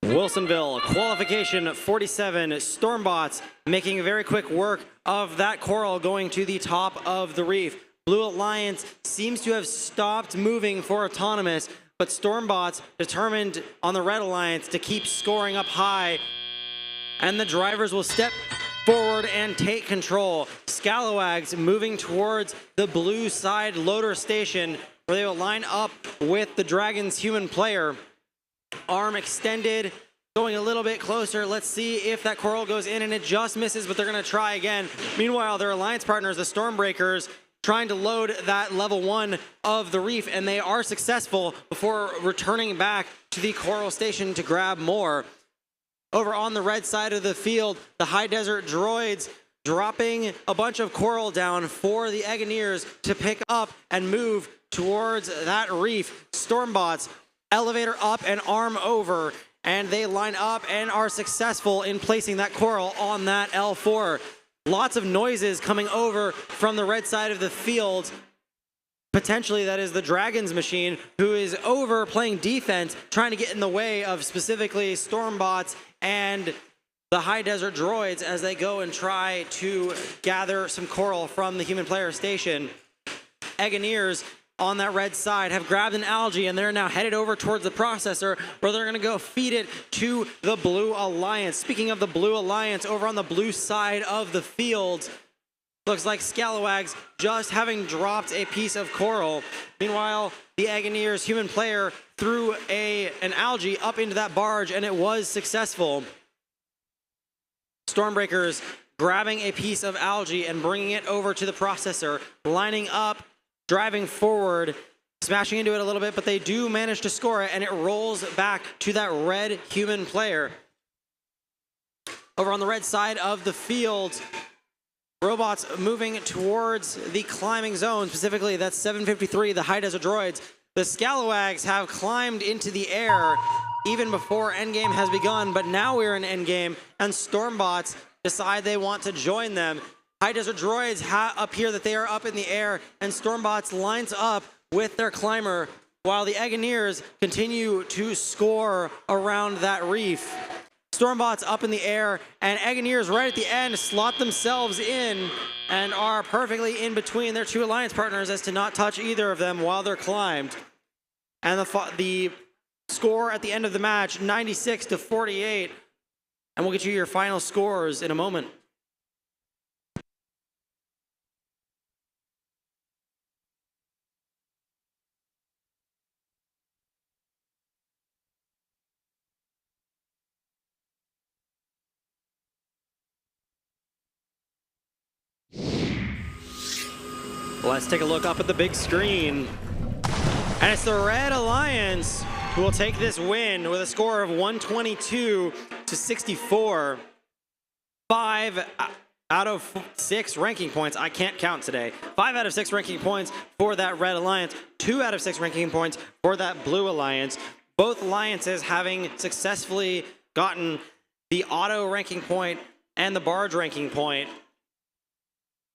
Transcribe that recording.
Wilsonville, qualification 47, Stormbots making very quick work of that coral going to the top of the reef. Blue Alliance seems to have stopped moving for autonomous, but Stormbots determined on the Red Alliance to keep scoring up high, and the drivers will step forward and take control. Scalawags moving towards the blue side loader station, where they will line up with the Dragon's human player. Arm extended, going a little bit closer. Let's see if that coral goes in, and it just misses, but they're going to try again. Meanwhile, their alliance partners, the Stormbreakers, trying to load that level 1 of the reef, and they are successful before returning back to the coral station to grab more. Over on the red side of the field, the High Desert Droids dropping a bunch of coral down for the Eggoneers to pick up and move towards that reef. Stormbots, elevator up and arm over, and they line up and are successful in placing that coral on that L4. Lots of noises coming over from the red side of the field. Potentially that is the Dragon's machine, who is over playing defense, trying to get in the way of specifically Stormbots and the High Desert Droids as they go and try to gather some coral from the human player station. Eggoneers on that red side have grabbed an algae, and they're now headed over towards the processor, where they're going to go feed it to the Blue Alliance. Speaking of the Blue Alliance, over on the blue side of the field, looks like Scalawags just having dropped a piece of coral. Meanwhile, the Eggoneers human player threw an algae up into that barge, and it was successful. Stormbreakers grabbing a piece of algae and bringing it over to the processor, lining up, driving forward, smashing into it a little bit, but they do manage to score it, and it rolls back to that red human player. Over on the red side of the field, robots moving towards the climbing zone, specifically that's 753, the High Desert Droids. The Scalawags have climbed into the air even before endgame has begun, but now we're in endgame, and Stormbots decide they want to join them. High Desert Droids appear that they are up in the air, and Stormbots lines up with their climber, while the Eggoneers continue to score around that reef. Stormbots up in the air, and Eggoneers right at the end slot themselves in and are perfectly in between their two alliance partners as to not touch either of them while they're climbed. And the score at the end of the match, 96-48, and we'll get you your final scores in a moment. Let's take a look up at the big screen. And it's the Red Alliance who will take this win with a score of 122-64. 5 out of 6 ranking points. I can't count today. 5 out of 6 ranking points for that Red Alliance. 2 out of 6 ranking points for that Blue Alliance. Both alliances having successfully gotten the auto ranking point and the barge ranking point.